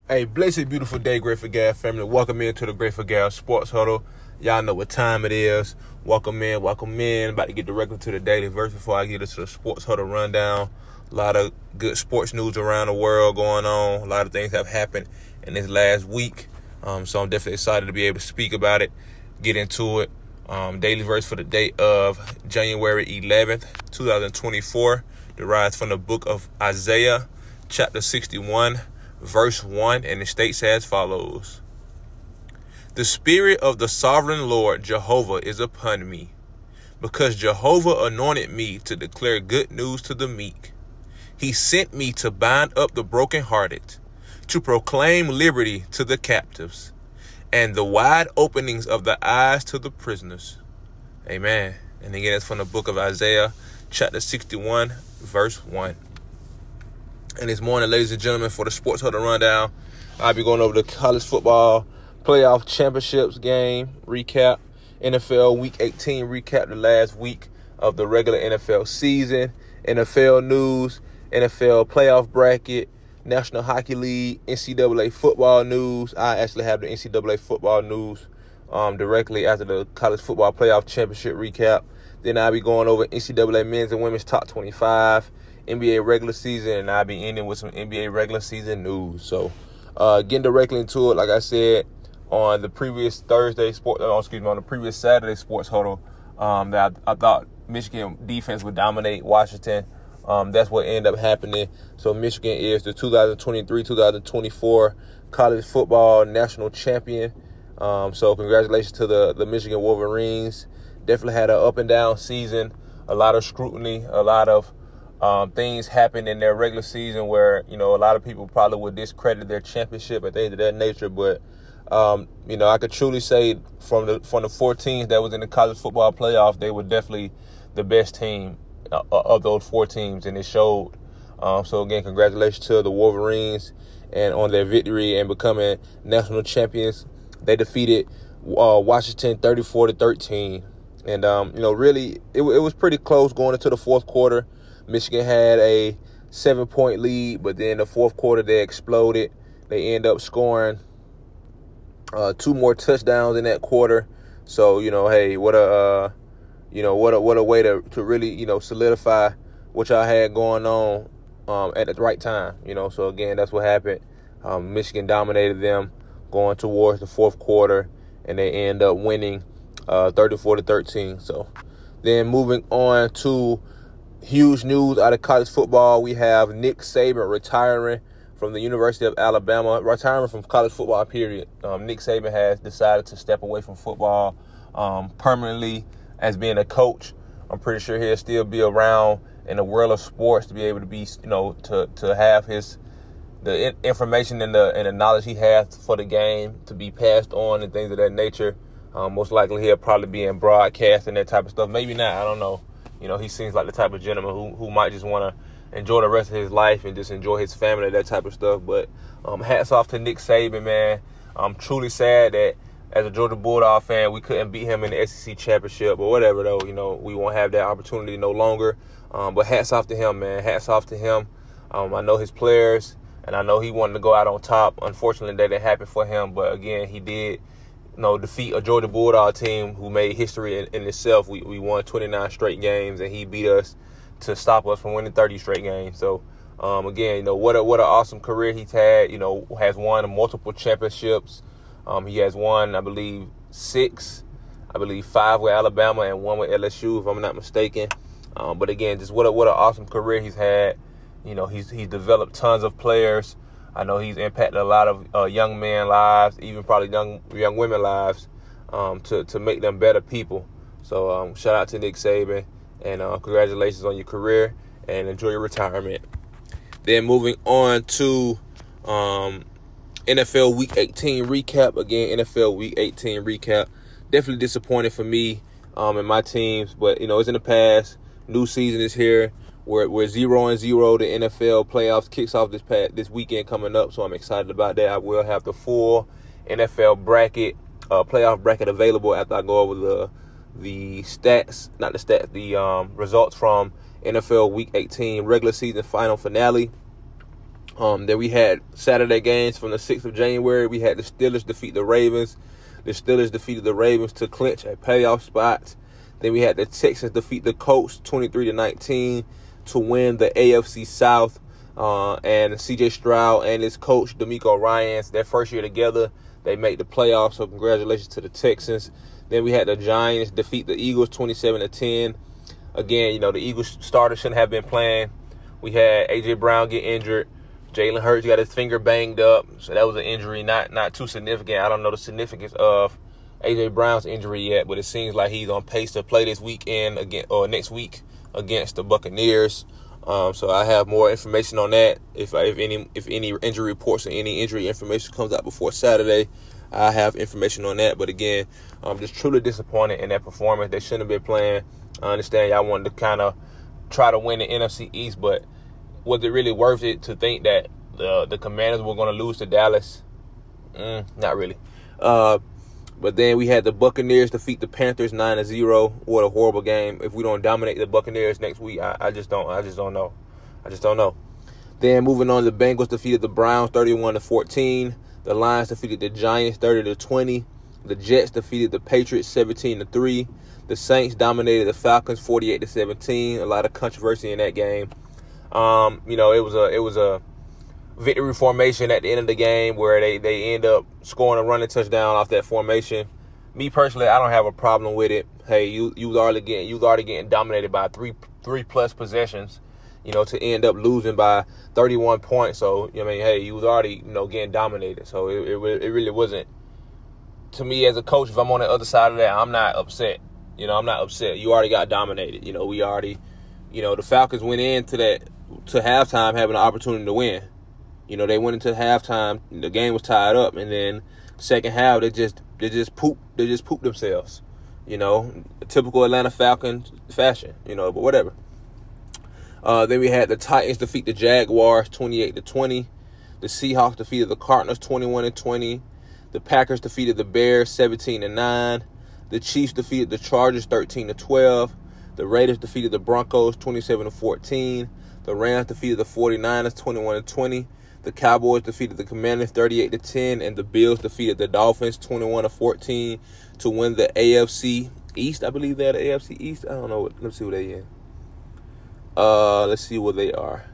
Hey, blessed, beautiful day, Grateful Gas family. Welcome into the Grateful Gas Sports Huddle. Y'all know what time it is. Welcome in, welcome in. About to get directly to the daily verse before I get into the Sports Huddle rundown. A lot of good sports news around the world going on. A lot of things have happened in this last week. So I'm definitely excited to be able to speak about it, get into it. Daily verse for the day of January 11th, 2024, derives from the book of Isaiah, chapter 61, verse 1, and it states as follows. The Spirit of the Sovereign Lord Jehovah is upon me, because Jehovah anointed me to declare good news to the meek. He sent me to bind up the brokenhearted, to proclaim liberty to the captives, and the wide openings of the eyes to the prisoners. Amen. And again, it's from the book of Isaiah, chapter 61, verse 1. And this morning, ladies and gentlemen, for the Sports Huddle Rundown, I'll be going over the college football playoff championships game recap, NFL Week 18 recap, the last week of the regular NFL season, NFL news, NFL playoff bracket, National Hockey League, NCAA football news. I actually have the NCAA football news directly after the college football playoff championship recap. Then I'll be going over NCAA men's and women's top 25, NBA regular season, and I'll be ending with some NBA regular season news. So, getting directly into it, like I said, on the previous on the previous Saturday Sports Huddle, that I thought Michigan defense would dominate Washington. That's what ended up happening. So Michigan is the 2023-2024 college football national champion. So congratulations to the Michigan Wolverines. Definitely had an up and down season, a lot of scrutiny, a lot of things happened in their regular season where, a lot of people probably would discredit their championship and things of that nature. But, I could truly say from the 4 teams that was in the college football playoff, they were definitely the best team of those 4 teams, and it showed. So, again, congratulations to the Wolverines and on their victory and becoming national champions. They defeated Washington 34-13. And, really, it was pretty close going into the fourth quarter. Michigan had a 7-point lead, but then the fourth quarter they exploded. They end up scoring 2 more touchdowns in that quarter. So, hey, what a way to really, solidify what y'all had going on at the right time. So again, that's what happened. Michigan dominated them going towards the fourth quarter, and they end up winning 34-13. So then moving on to huge news out of college football, we have Nick Saban retiring from the University of Alabama, retiring from college football, period. Nick Saban has decided to step away from football permanently as being a coach. I'm pretty sure he'll still be around in the world of sports to be able to be, to have the information and the knowledge he has for the game to be passed on and things of that nature. Most likely he'll probably be in broadcast and that type of stuff. Maybe not, I don't know. He seems like the type of gentleman who might just want to enjoy the rest of his life and just enjoy his family, that type of stuff. But hats off to Nick Saban, man. I'm truly sad that as a Georgia Bulldog fan, we couldn't beat him in the SEC championship or whatever, though. We won't have that opportunity no longer. But hats off to him, man. Hats off to him. I know his players, and I know he wanted to go out on top. Unfortunately, that didn't happen for him. But, again, he did defeat a Georgia Bulldog team who made history in itself. We won 29 straight games, and he beat us to stop us from winning 30 straight games. So, again, what an awesome career he's had. Has won multiple championships. He has won, I believe, 6. I believe 5 with Alabama and 1 with LSU, if I'm not mistaken. But again, just what an awesome career he's had. He's developed tons of players. I know he's impacted a lot of young men lives, even probably young women lives, to make them better people. So shout out to Nick Saban, and congratulations on your career, and enjoy your retirement. Then moving on to NFL Week 18 recap. Again, NFL Week 18 recap. Definitely disappointed for me and my teams, but it's in the past. New season is here. We're 0-0. The NFL playoffs kicks off this weekend coming up, so I'm excited about that. I will have the full NFL bracket, playoff bracket available after I go over the results from NFL Week 18 regular season final finale. Then we had Saturday games from the 6th of January. We had the Steelers defeat the Ravens. The Steelers defeated the Ravens to clinch a playoff spot. Then we had the Texans defeat the Colts 23-19 to win the AFC South. And C.J. Stroud and his coach, DeMeco Ryans, their first year together, they made the playoffs, so congratulations to the Texans. Then we had the Giants defeat the Eagles 27-10. Again, the Eagles starters shouldn't have been playing. We had A.J. Brown get injured. Jalen Hurts got his finger banged up, so that was an injury, not too significant. I don't know the significance of A.J. Brown's injury yet, but it seems like he's on pace to play this weekend next week against the Buccaneers. So I have more information on that. If any injury reports or any injury information comes out before Saturday, I have information on that. But again, I'm just truly disappointed in that performance. They shouldn't have been playing. I understand y'all wanted to kind of try to win the NFC East, but was it really worth it to think that the Commanders were going to lose to Dallas? Not really. But then we had the Buccaneers defeat the Panthers 9-0. What a horrible game. If we don't dominate the Buccaneers next week, I just don't know. Then moving on, the Bengals defeated the Browns 31-14. The Lions defeated the Giants 30-20. The Jets defeated the Patriots 17-3. The Saints dominated the Falcons 48-17. A lot of controversy in that game. It was a victory formation at the end of the game where they end up scoring a running touchdown off that formation. Me personally, I don't have a problem with it. Hey, you was already getting dominated by three plus possessions, to end up losing by 31 points. So hey, you was already getting dominated. So it really wasn't. To me as a coach, if I'm on the other side of that, I'm not upset. I'm not upset. You already got dominated. We already, the Falcons went into halftime having an opportunity to win. They went into halftime, the game was tied up, and then second half they just pooped themselves. Typical Atlanta Falcons fashion, but whatever. Then we had the Titans defeat the Jaguars 28-20. The Seahawks defeated the Cardinals 21-20. The Packers defeated the Bears 17-9. The Chiefs defeated the Chargers 13-12. The Raiders defeated the Broncos 27-14. The Rams defeated the 49ers 21-20. The Cowboys defeated the Commanders 38-10, and the Bills defeated the Dolphins 21-14 to win the AFC East. I believe they're the AFC East. I don't know. Let's see what they in. Let's see what they are.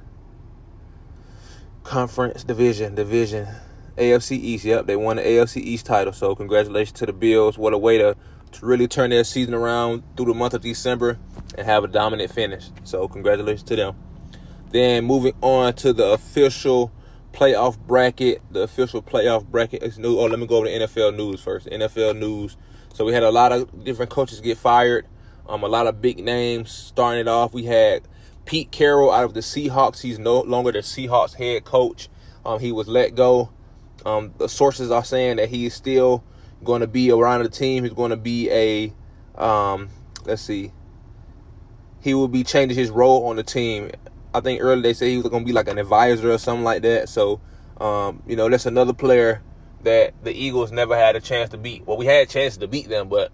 Conference division. AFC East. Yep, they won the AFC East title. So congratulations to the Bills. What a way to really turn their season around through the month of December and have a dominant finish. So congratulations to them. Then moving on to the official playoff bracket. The official playoff bracket is new. Let me go over the NFL news first. NFL news. So we had a lot of different coaches get fired. A lot of big names. Starting it off, we had Pete Carroll out of the Seahawks. He's no longer the Seahawks head coach. He was let go. The sources are saying that he is still going to be around the team. He's going to be he will be changing his role on the team. I think earlier they said he was going to be like an advisor or something like that. So, that's another player that the Eagles never had a chance to beat. Well, we had a chance to beat them, but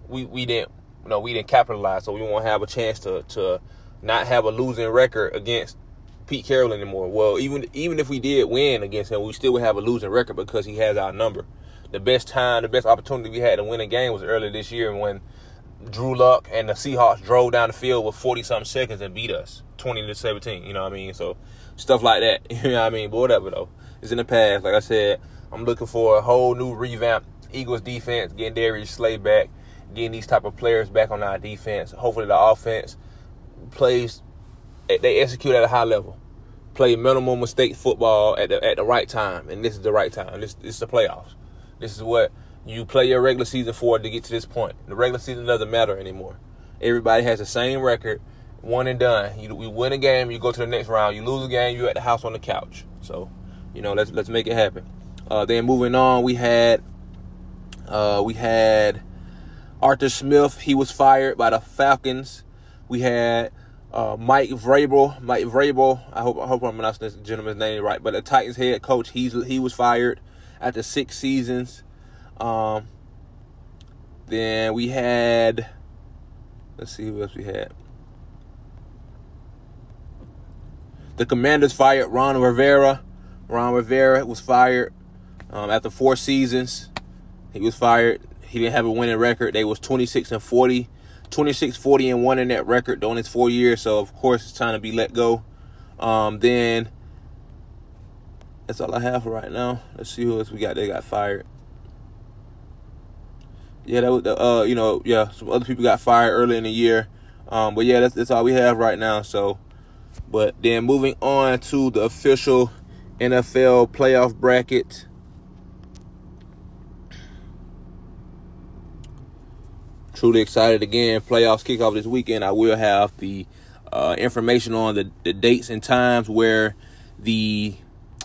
we didn't capitalize. So we won't have a chance to not have a losing record against Pete Carroll anymore. Well, even if we did win against him, we still would have a losing record because he has our number. The best opportunity we had to win a game was earlier this year when Drew Luck and the Seahawks drove down the field with 40-something seconds and beat us 20-17. You know what I mean? So stuff like that. You know what I mean? But whatever, though. It's in the past. Like I said, I'm looking for a whole new revamp. Eagles defense, getting Darius Slay back, getting these type of players back on our defense. Hopefully the offense plays, they execute at a high level. Play minimal mistake football at the right time. And this is the right time. This is the playoffs. This is what you play your regular season for to get to this point. The regular season doesn't matter anymore. Everybody has the same record, one and done. We win a game, you go to the next round. You lose a game, you're at the house on the couch. So, let's make it happen. Then moving on, we had Arthur Smith. He was fired by the Falcons. We had Mike Vrabel. I hope I'm pronouncing this gentleman's name right. But the Titans head coach, he was fired after 6 seasons. Then we had, let's see who else we had. The Commanders fired Ron Rivera. Ron Rivera was fired after 4 seasons. He was fired. He didn't have a winning record. They was 26-40, 26-40-1 in that record during his 4 years. So of course it's time to be let go. Then that's all I have for right now. Let's see who else we got. They got fired. Yeah, that was some other people got fired early in the year. But yeah, that's all we have right now. So, but then moving on to the official NFL playoff bracket. Truly excited again. Playoffs kick off this weekend. I will have the information on the dates and times where the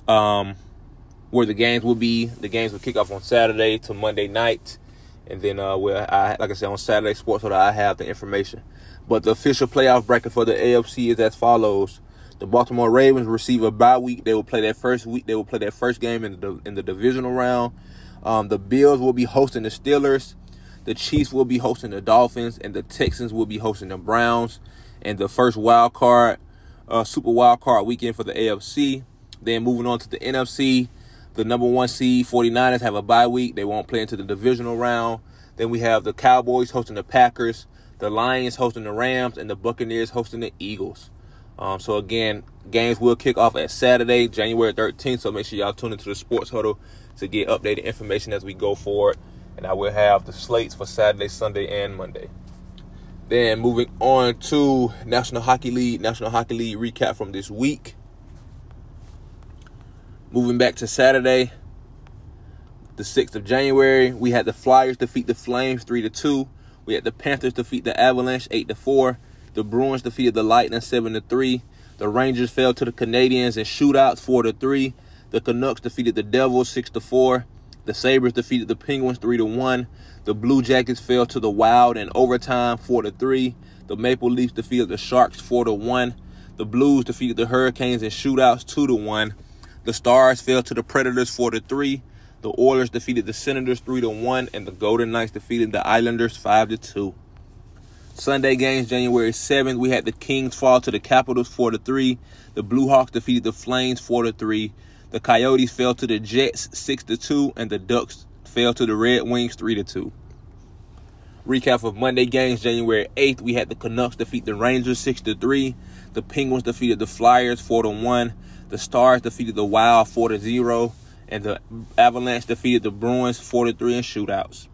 games will be. The games will kick off on Saturday to Monday night. And then, like I said, on Saturday Sports Huddle, I have the information. But the official playoff bracket for the AFC is as follows. The Baltimore Ravens receive a bye week. They will play their first week. They will play their first game in the divisional round. The Bills will be hosting the Steelers. The Chiefs will be hosting the Dolphins. And the Texans will be hosting the Browns. And the first super wild card weekend for the AFC. Then moving on to the NFC. The number 1 seed 49ers have a bye week. They won't play into the divisional round. Then we have the Cowboys hosting the Packers, the Lions hosting the Rams, and the Buccaneers hosting the Eagles. So again, games will kick off at Saturday, January 13th. So make sure y'all tune into the Sports Huddle to get updated information as we go forward. And I will have the slates for Saturday, Sunday, and Monday. Then moving on to National Hockey League recap from this week. Moving back to Saturday, the 6th of January, we had the Flyers defeat the Flames 3-2. We had the Panthers defeat the Avalanche 8-4. The Bruins defeated the Lightning 7-3. The Rangers fell to the Canadiens in shootouts 4-3. The Canucks defeated the Devils 6-4. The Sabres defeated the Penguins 3-1. The Blue Jackets fell to the Wild in overtime 4-3. The Maple Leafs defeated the Sharks 4-1. The Blues defeated the Hurricanes in shootouts 2-1. The Stars fell to the Predators 4-3. The Oilers defeated the Senators 3-1, and the Golden Knights defeated the Islanders 5-2. Sunday games, January 7th, we had the Kings fall to the Capitals 4-3. The Blue Hawks defeated the Flames 4-3. The Coyotes fell to the Jets 6-2, and the Ducks fell to the Red Wings 3-2. Recap of Monday games, January 8th, we had the Canucks defeat the Rangers 6-3. The Penguins defeated the Flyers 4-1. The Stars defeated the Wild 4-0, and the Avalanche defeated the Bruins 4-3 in shootouts.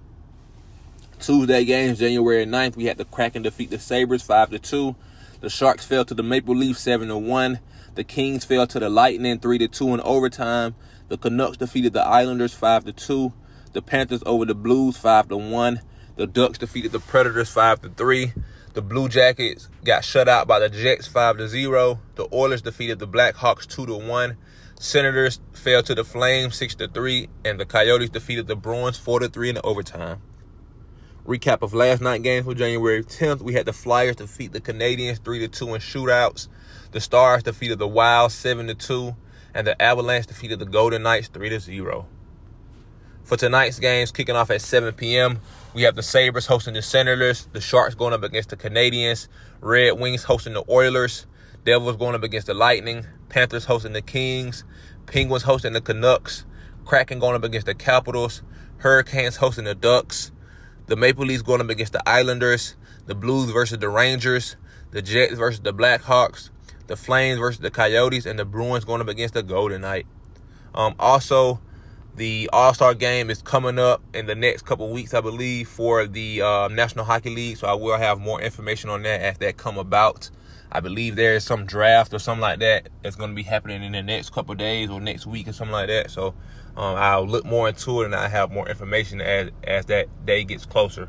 Tuesday games, January 9th, we had the Kraken defeat the Sabres 5-2. The Sharks fell to the Maple Leafs 7-1. The Kings fell to the Lightning 3-2 in overtime. The Canucks defeated the Islanders 5-2. The Panthers over the Blues 5-1. The Ducks defeated the Predators 5-3. The Blue Jackets got shut out by the Jets 5-0. The Oilers defeated the Blackhawks 2-1. Senators fell to the Flames 6-3. And the Coyotes defeated the Bruins 4-3 in overtime. Recap of last night's games for January 10th. We had the Flyers defeat the Canadiens 3-2 in shootouts. The Stars defeated the Wild 7-2. And the Avalanche defeated the Golden Knights 3-0. For tonight's games, kicking off at 7 p.m., we have the Sabres hosting the Senators, the Sharks going up against the Canadiens, Red Wings hosting the Oilers, Devils going up against the Lightning, Panthers hosting the Kings, Penguins hosting the Canucks, Kraken going up against the Capitals, Hurricanes hosting the Ducks, the Maple Leafs going up against the Islanders, the Blues versus the Rangers, the Jets versus the Blackhawks, the Flames versus the Coyotes, and the Bruins going up against the Golden Knights. Also, the All-Star game is coming up in the next couple weeks, I believe, for the National Hockey League. So I will have more information on that as that come about. I believe there is some draft or something like that that's going to be happening in the next couple of days or next week or something like that. So I'll look more into it and I'll have more information as that day gets closer.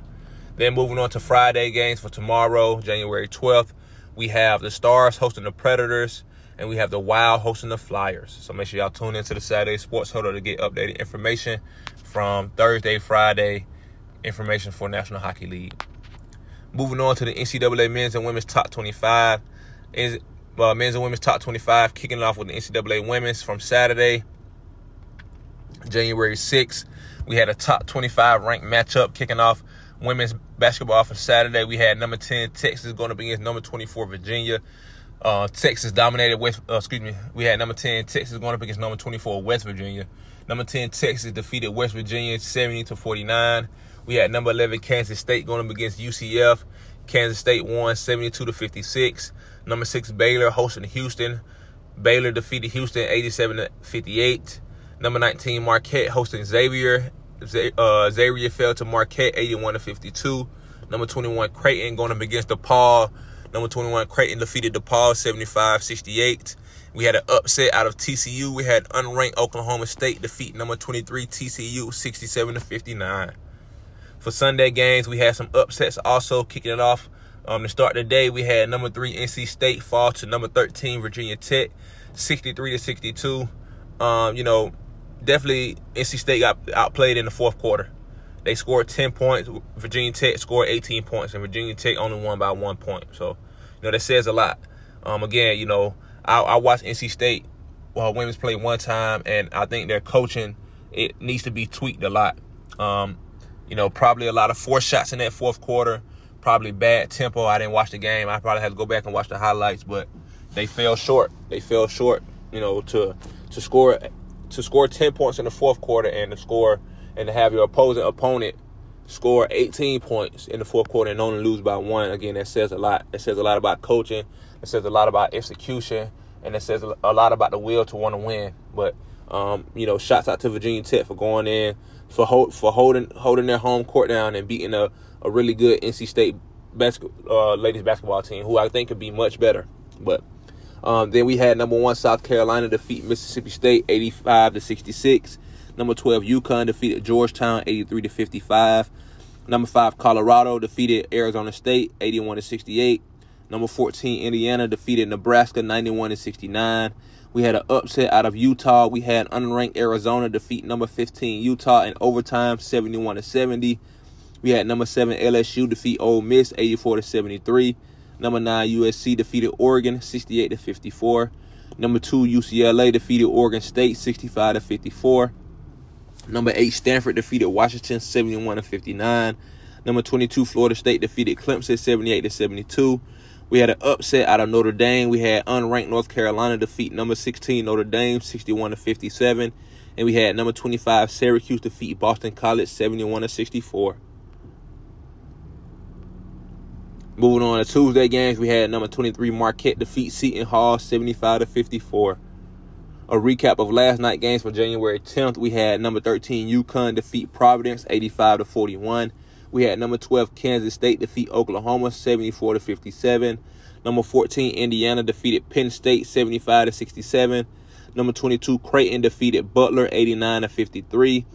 Then moving on to Friday games for tomorrow, January 12th, we have the Stars hosting the Predators. And we have the Wild hosting the Flyers. So make sure y'all tune into the Saturday Sports Huddle to get updated information from Thursday, Friday, information for National Hockey League. Moving on to the NCAA men's and women's top 25. Men's and women's top 25, kicking off with the NCAA women's from Saturday, January 6th. We had a top 25 ranked matchup kicking off women's basketball for Saturday. We had number 10 Texas going up against number 24 Virginia. Texas dominated we had number 10 Texas going up against number 24 West Virginia. Number 10 Texas defeated West Virginia 70-49. We had number 11 Kansas State going up against UCF. Kansas State won 72-56. Number 6 Baylor hosting Houston. Baylor defeated Houston 87-58. Number 19 Marquette hosting Xavier. Xavier fell to Marquette 81-52. Number 21 Creighton going up against DePaul. Number 21 Creighton defeated DePaul 75-68. We had an upset out of TCU. We had unranked Oklahoma State defeat number 23 TCU 67-59. For Sunday games, we had some upsets also kicking it off. To start the day, we had number 3 NC State fall to number 13 Virginia Tech 63-62. Definitely NC State got outplayed in the fourth quarter. They scored 10 points. Virginia Tech scored 18 points, and Virginia Tech only won by 1 point. So, that says a lot. Again, I watched NC State women's play one time, and I think their coaching, it needs to be tweaked a lot. Probably a lot of forced shots in that fourth quarter, probably bad tempo. I didn't watch the game. I probably had to go back and watch the highlights, but they fell short. They fell short, to score 10 points in the fourth quarter and to have your opposing opponent score 18 points in the fourth quarter and only lose by 1. Again, that says a lot. It says a lot about coaching. It says a lot about execution, and it says a lot about the will to want to win. But shouts out to Virginia Tech for going in, for holding their home court down and beating a really good NC State ladies basketball team, who I think could be much better. But then we had number 1 South Carolina defeat Mississippi State 85-66. Number 12 UConn defeated Georgetown 83-55. Number 5 Colorado defeated Arizona State 81-68. Number 14 Indiana defeated Nebraska 91-69. We had an upset out of Utah. We had unranked Arizona defeat number 15 Utah in overtime 71-70. We had number 7 LSU defeat Ole Miss 84-73. Number 9 USC defeated Oregon 68-54. Number 2 UCLA defeated Oregon State 65-54. Number 8 Stanford defeated Washington 71-59. Number 22 Florida State defeated Clemson 78-72. We had an upset out of Notre Dame. We had unranked North Carolina defeat number 16 Notre Dame 61-57. And we had number 25 Syracuse defeat Boston College 71-64. Moving on to Tuesday games, we had number 23 Marquette defeat Seton Hall 75-54. A recap of last night games for January 10th, we had number 13 UConn defeat Providence 85-41. We had number 12 Kansas State defeat Oklahoma 74-57. Number 14 Indiana defeated Penn State 75-67. Number 22 Creighton defeated Butler 89-53.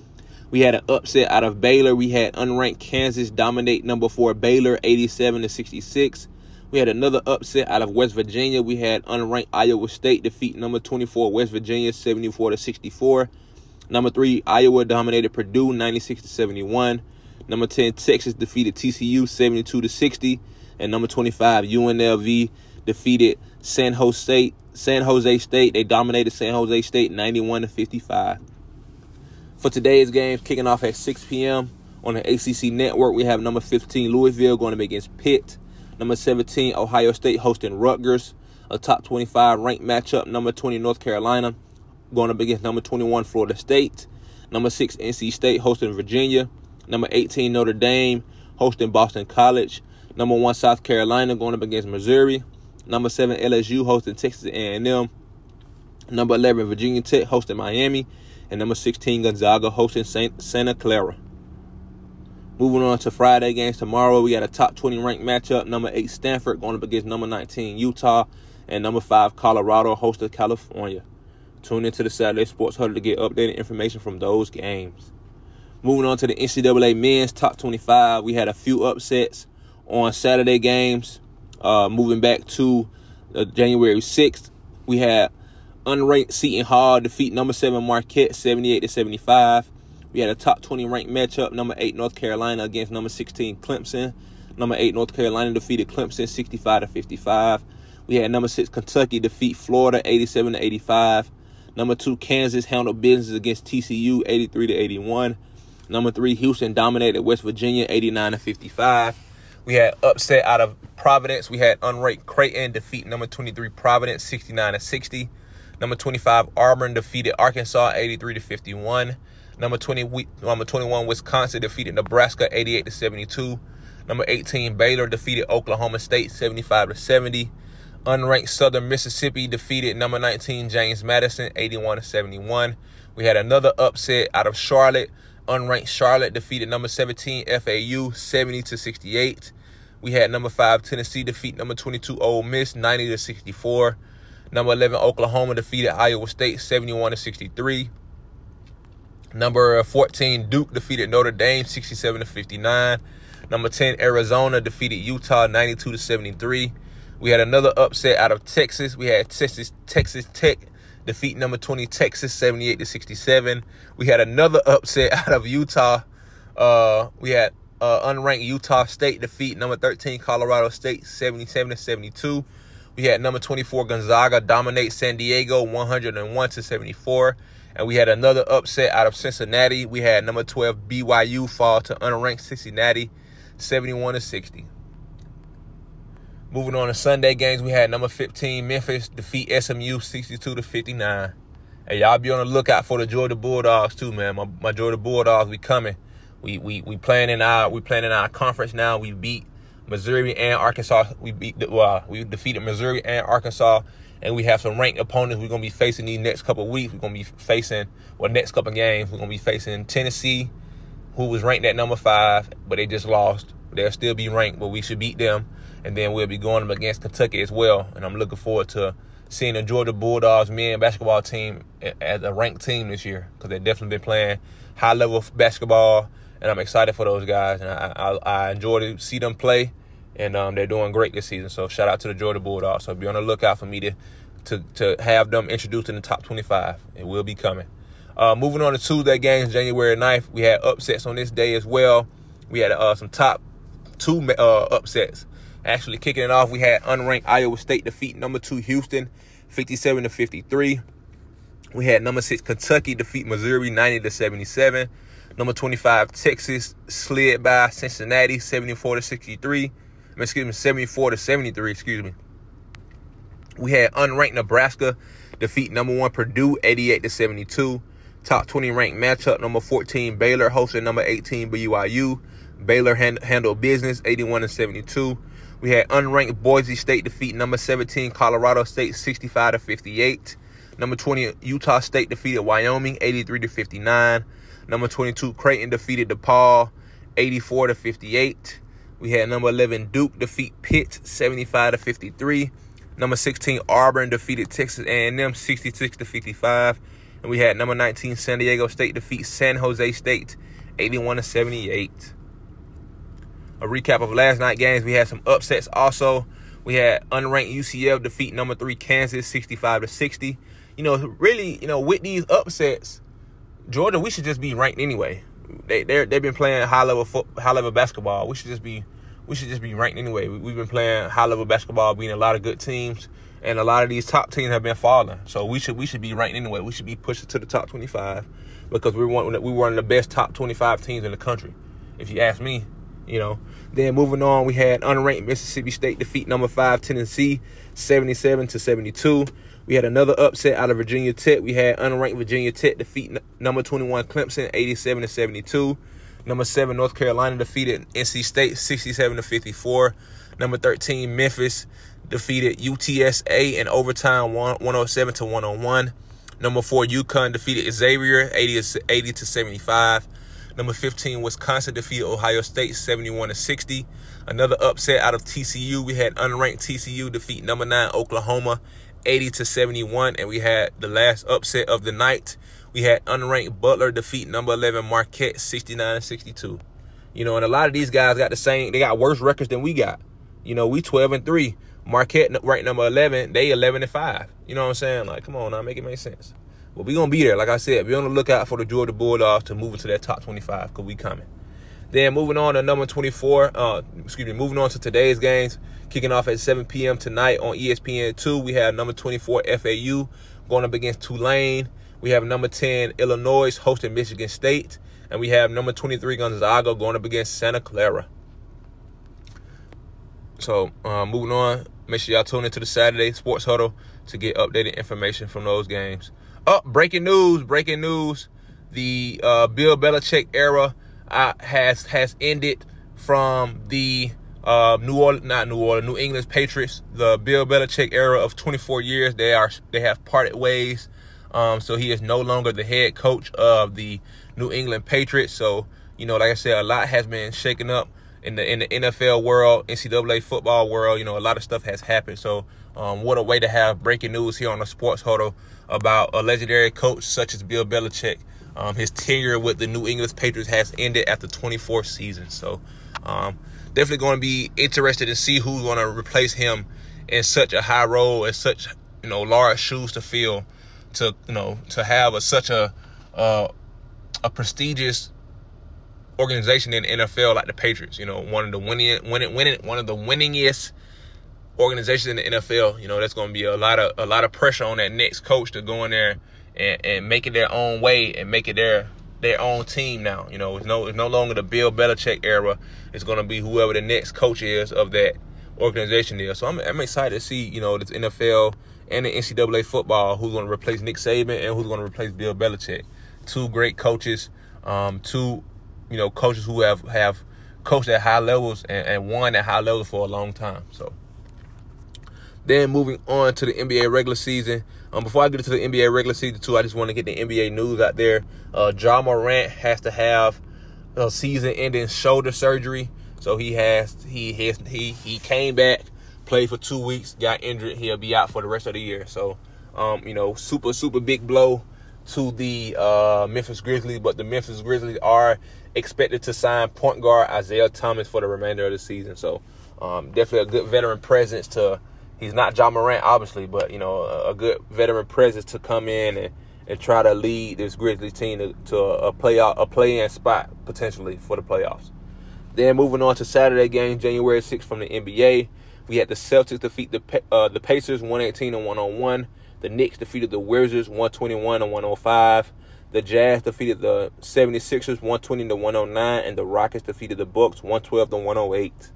We had an upset out of Baylor. We had unranked Kansas dominate number 4 Baylor 87-66. We had another upset out of West Virginia. We had unranked Iowa State defeat number 24 West Virginia 74-64. Number 3 Iowa dominated Purdue 96-71. Number 10 Texas defeated TCU 72-60. And number 25 UNLV defeated San Jose State. They dominated San Jose State 91-55. For today's games, kicking off at 6 p.m. on the ACC Network, we have number 15 Louisville going up against Pitt. Number 17 Ohio State hosting Rutgers. A top 25 ranked matchup. Number 20 North Carolina going up against number 21 Florida State. Number 6 NC State hosting Virginia. Number 18 Notre Dame hosting Boston College. Number 1 South Carolina going up against Missouri. Number 7 LSU hosting Texas A&M. Number 11 Virginia Tech hosting Miami. And number 16 Gonzaga hosting Santa Clara. Moving on to Friday games tomorrow, we got a top 20 ranked matchup. Number 8 Stanford going up against number 19 Utah. And number 5 Colorado hosting California. Tune into the Saturday Sports Huddle to get updated information from those games. Moving on to the NCAA men's top 25, we had a few upsets on Saturday games. Moving back to January 6th, we had unranked Seton Hall defeat number 7 Marquette 78-75. We had a top 20 ranked matchup, number 8 North Carolina against number 16 Clemson. Number 8 North Carolina defeated Clemson 65-55. We had number 6 Kentucky defeat Florida 87-85. Number 2 Kansas handled business against TCU 83-81. Number 3 Houston dominated West Virginia 89-55. We had upset out of Providence. We had unranked Creighton defeat number 23 Providence 69-60. Number 25 Auburn defeated Arkansas 83-51. Number 21 Wisconsin defeated Nebraska 88-72. Number 18 Baylor defeated Oklahoma State 75-70. Unranked Southern Mississippi defeated number 19 James Madison 81-71. We had another upset out of Charlotte. Unranked Charlotte defeated number 17 FAU 70-68. We had number 5 Tennessee defeat number 22 Ole Miss 90-64. Number 11 Oklahoma defeated Iowa State 71-63. Number 14 Duke defeated Notre Dame 67-59. Number 10 Arizona defeated Utah 92-73. We had another upset out of Texas. We had Texas Tech defeat number 20 Texas 78-67. We had another upset out of Utah. We had unranked Utah State defeat number 13 Colorado State 77-72. We had number 24 Gonzaga dominate San Diego 101-74. And we had another upset out of Cincinnati. We had number 12 BYU fall to unranked Cincinnati 71-60. Moving on to Sunday games, we had number 15 Memphis defeat SMU 62-59. Hey, y'all be on the lookout for the Georgia Bulldogs too, man. My Georgia Bulldogs, we coming. We playing in our conference now. We beat Missouri and Arkansas. We defeated Missouri and Arkansas, and we have some ranked opponents we're gonna be facing these next couple of weeks. We're gonna be facing next couple of games. We're gonna be facing Tennessee, who was ranked at number 5, but they just lost. They'll still be ranked, but we should beat them. And then we'll be going up against Kentucky as well. And I'm looking forward to seeing the Georgia Bulldogs men basketball team as a ranked team this year, because they've definitely been playing high-level basketball, and I'm excited for those guys. And I enjoy to see them play, and they're doing great this season. So shout out to the Georgia Bulldogs. So be on the lookout for me to have them introduced in the top 25. It will be coming. Moving on to Tuesday games, January 9th, we had upsets on this day as well. We had some top 2 upsets. Actually, kicking it off, we had unranked Iowa State defeat number 2 Houston 57-53. We had number 6 Kentucky defeat Missouri 90-77. Number 25 Texas slid by Cincinnati 74-73. 74-73. We had unranked Nebraska defeat number 1 Purdue 88-72. Top 20 ranked matchup, number 14 Baylor hosting number 18 BYU. Baylor handled business 81-72. We had unranked Boise State defeat number 17 Colorado State 65-58. Number 20 Utah State defeated Wyoming 83-59. Number 22 Creighton defeated DePaul 84-58. We had number 11 Duke defeat Pitt 75-53. Number 16 Auburn defeated Texas A&M 66-55. And we had number 19 San Diego State defeat San Jose State 81-78. A recap of last night's games, we had some upsets also. We had unranked UCF defeat number 3 Kansas 65-60. Really, with these upsets, Georgia, we should just be ranked anyway. They've been playing high level basketball. We should just be ranked anyway. We've been playing high level basketball, beating a lot of good teams, and a lot of these top teams have been falling. So we should be ranked anyway. We should be pushed to the top 25 because we're one of the best top 25 teams in the country, if you ask me. Then moving on, we had unranked Mississippi State defeat number 5 Tennessee 77-72. We had another upset out of Virginia Tech. We had unranked Virginia Tech defeat number 21 Clemson 87-72. Number 7 North Carolina defeated NC State 67-54. Number 13 Memphis defeated UTSA in overtime 107-101. Number 4 UConn defeated Xavier 80-75. Number 15, Wisconsin defeated Ohio State 71-60. Another upset out of TCU. We had unranked TCU defeat number 9 Oklahoma 80-71. And we had the last upset of the night. We had unranked Butler defeat number 11 Marquette 69-62. And a lot of these guys they got worse records than we got. We 12-3. Marquette ranked number 11, they 11-5. You know what I'm saying? Like, come on now, make it make sense. But we're going to be there. Like I said, be on the lookout for the Georgia Bulldogs to move into that top 25 because we coming. Then moving on to number 24, moving on to today's games, kicking off at 7 p.m. tonight on ESPN2. We have number 24 FAU going up against Tulane. We have number 10 Illinois hosting Michigan State. And we have number 23 Gonzaga going up against Santa Clara. So moving on, make sure y'all tune into the Saturday Sports Huddle to get updated information from those games. Breaking news. The Bill Belichick era has ended from the New England Patriots. The Bill Belichick era of 24 years, they have parted ways. So he is no longer the head coach of the New England Patriots. So, like I said, a lot has been shaken up in the NFL world, NCAA football world. A lot of stuff has happened. So, what a way to have breaking news here on the Sports Huddle about a legendary coach such as Bill Belichick. His tenure with the New England Patriots has ended after 24 seasons. So, definitely going to be interested to see who's going to replace him in such a high role and such, large shoes to fill, to have such a prestigious organization in the NFL like the Patriots. One of the winningest organizations in the NFL. That's going to be a lot of pressure on that next coach to go in there and make it their own way and make it their own team now. It's no longer the Bill Belichick era. It's going to be whoever the next coach is of that organization is. So I'm excited to see, this NFL and the NCAA football, who's going to replace Nick Saban and who's going to replace Bill Belichick. Two great coaches, two coaches who have coached at high levels and won at high levels for a long time. So then moving on to the NBA regular season. Before I get into the NBA regular season too, I just want to get the NBA news out there. Ja Morant has to have a season-ending shoulder surgery. So he came back, played for 2 weeks, got injured. He'll be out for the rest of the year. So, super big blow to the Memphis Grizzlies. But the Memphis Grizzlies are expected to sign point guard Isaiah Thomas for the remainder of the season. So, definitely a good veteran presence to. He's not Ja Morant, obviously, but, a good veteran presence to come in and try to lead this Grizzlies team to a play-in spot, potentially, for the playoffs. Then moving on to Saturday games, January 6th from the NBA. We had the Celtics defeat the Pacers 118-101. The Knicks defeated the Wizards 121-105. The Jazz defeated the 76ers 120-109. And the Rockets defeated the Bucks 112-108.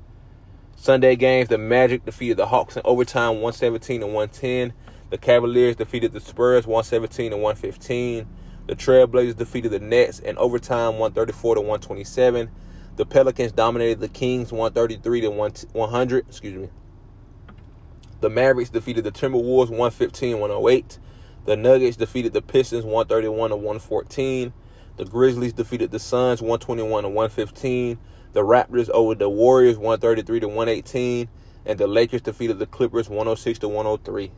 Sunday games, the Magic defeated the Hawks in overtime 117-110. The Cavaliers defeated the Spurs 117-115. The Trailblazers defeated the Nets in overtime 134-127. The Pelicans dominated the Kings 133-100. The Mavericks defeated the Timberwolves 115-108. The Nuggets defeated the Pistons 131-114. The Grizzlies defeated the Suns 121-115. The Raptors over the Warriors 133-118. And the Lakers defeated the Clippers 106-103.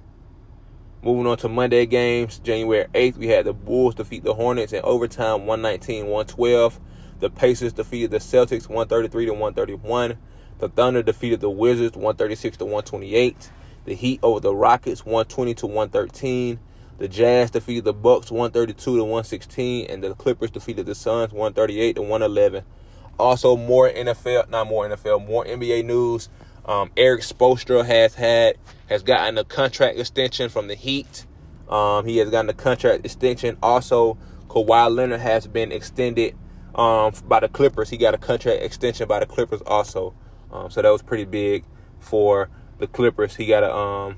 Moving on to Monday games, January 8th, we had the Bulls defeat the Hornets in overtime 119-112. The Pacers defeated the Celtics 133-131. The Thunder defeated the Wizards 136-128. The Heat over the Rockets 120-113. The Jazz defeated the Bucks 132-116. And the Clippers defeated the Suns 138-111. Also, more NBA news. Eric Spoelstra has gotten a contract extension from the Heat. He has gotten a contract extension. Also, Kawhi Leonard has been extended by the Clippers. He got a contract extension by the Clippers also. So that was pretty big for the Clippers. He got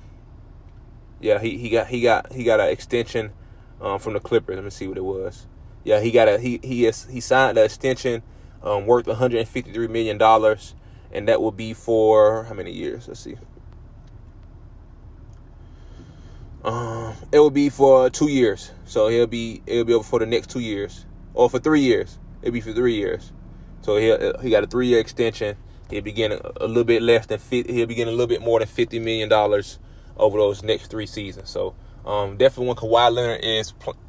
he got an extension from the Clippers. Let me see what it was. Yeah, he signed the extension worth $153 million, and that will be for how many years? Let's see. It will be for 2 years. So it'll be over for the next 2 years, or for 3 years. It'll be for 3 years. So he got a 3-year extension. He'll be getting a little bit less than he'll be getting a little bit more than $50 million over those next 3 seasons. So definitely when Kawhi Leonard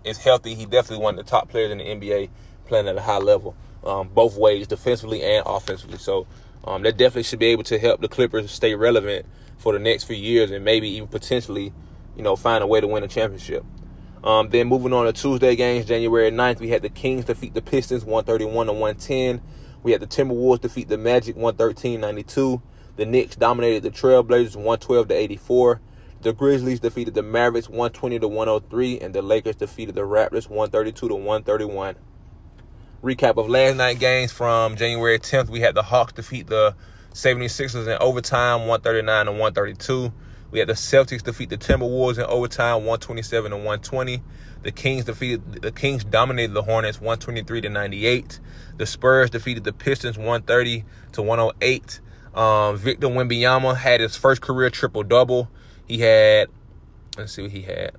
is healthy, he definitely one of the top players in the NBA playing at a high level, both ways, defensively and offensively. So that definitely should be able to help the Clippers stay relevant for the next few years and maybe even potentially, find a way to win a championship. Then moving on to Tuesday games, January 9th, we had the Kings defeat the Pistons 131-110. We had the Timberwolves defeat the Magic 113-92. The Knicks dominated the Trailblazers 112-84. The Grizzlies defeated the Mavericks 120-103. And the Lakers defeated the Raptors 132-131. Recap of last night games from January 10th. We had the Hawks defeat the 76ers in overtime, 139-132. We had the Celtics defeat the Timberwolves in overtime, 127-120. The Kings dominated the Hornets, 123-98. The Spurs defeated the Pistons, 130-108. Victor Wembanyama had his first career triple-double. He had, let's see what he had.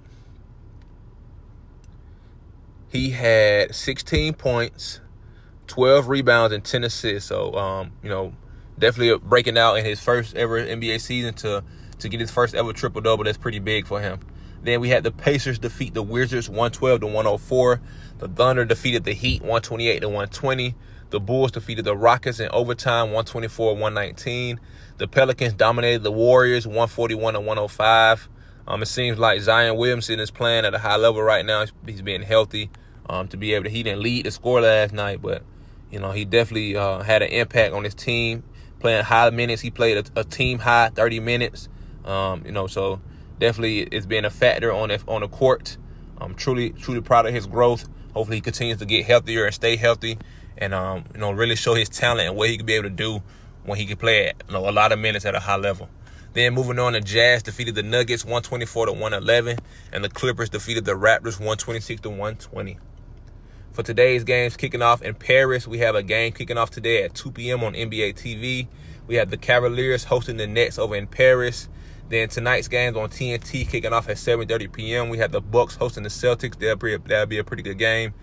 He had 16 points, 12 rebounds, and 10 assists. So, definitely breaking out in his first ever NBA season to get his first ever triple-double. That's pretty big for him. Then we had the Pacers defeat the Wizards 112-104. The Thunder defeated the Heat 128-120. The Bulls defeated the Rockets in overtime 124-119. The Pelicans dominated the Warriors 141-105. It seems like Zion Williamson is playing at a high level right now. He's being healthy to be able to. He didn't lead the score last night, but he definitely had an impact on his team. Playing high minutes, he played a team high 30 minutes. So definitely it's been a factor on the court. I'm truly proud of his growth. Hopefully he continues to get healthier and stay healthy, and really show his talent and what he can be able to do when he can play a lot of minutes at a high level. Then moving on, the Jazz defeated the Nuggets 124-111, and the Clippers defeated the Raptors 126-120. For today's games kicking off in Paris, we have a game kicking off today at 2 p.m. on NBA TV. We have the Cavaliers hosting the Nets over in Paris. Then tonight's games on TNT kicking off at 7:30 p.m. We have the Bucks hosting the Celtics. That'll be a pretty good game.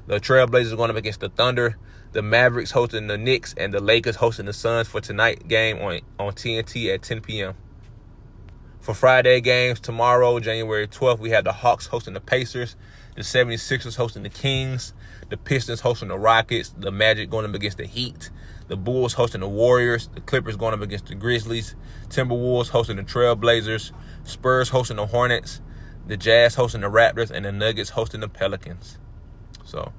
The Trailblazers are going up against the Thunder. The Mavericks hosting the Knicks, and the Lakers hosting the Suns for tonight's game on TNT at 10 p.m. For Friday games, tomorrow, January 12th, we have the Hawks hosting the Pacers, the 76ers hosting the Kings, the Pistons hosting the Rockets, the Magic going up against the Heat, the Bulls hosting the Warriors, the Clippers going up against the Grizzlies, Timberwolves hosting the Trailblazers, Spurs hosting the Hornets, the Jazz hosting the Raptors, and the Nuggets hosting the Pelicans. So,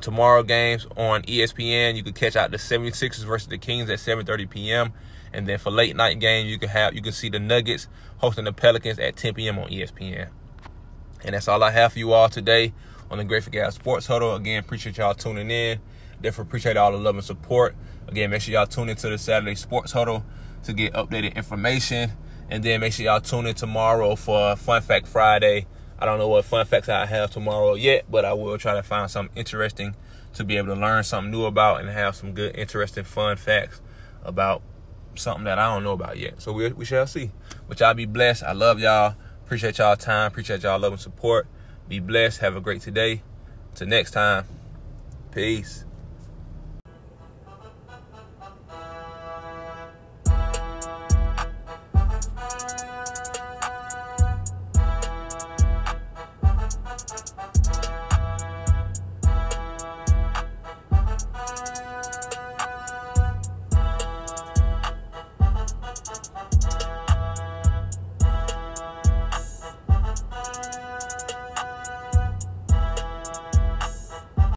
tomorrow games on ESPN, you can catch out the 76ers versus the Kings at 7:30 p.m. And then for late night games, you can see the Nuggets hosting the Pelicans at 10 p.m. on ESPN. And that's all I have for you all today on the Grateful Gal Sports Huddle. Again, appreciate y'all tuning in. Definitely appreciate all the love and support. Again, make sure y'all tune into the Saturday Sports Huddle to get updated information. And then make sure y'all tune in tomorrow for Fun Fact Friday. I don't know what fun facts I have tomorrow yet, but I will try to find something interesting to be able to learn something new about and have some good, interesting, fun facts about something that I don't know about yet. So we shall see. But y'all be blessed. I love y'all. Appreciate y'all time. Appreciate y'all love and support. Be blessed. Have a great today. Till next time. Peace.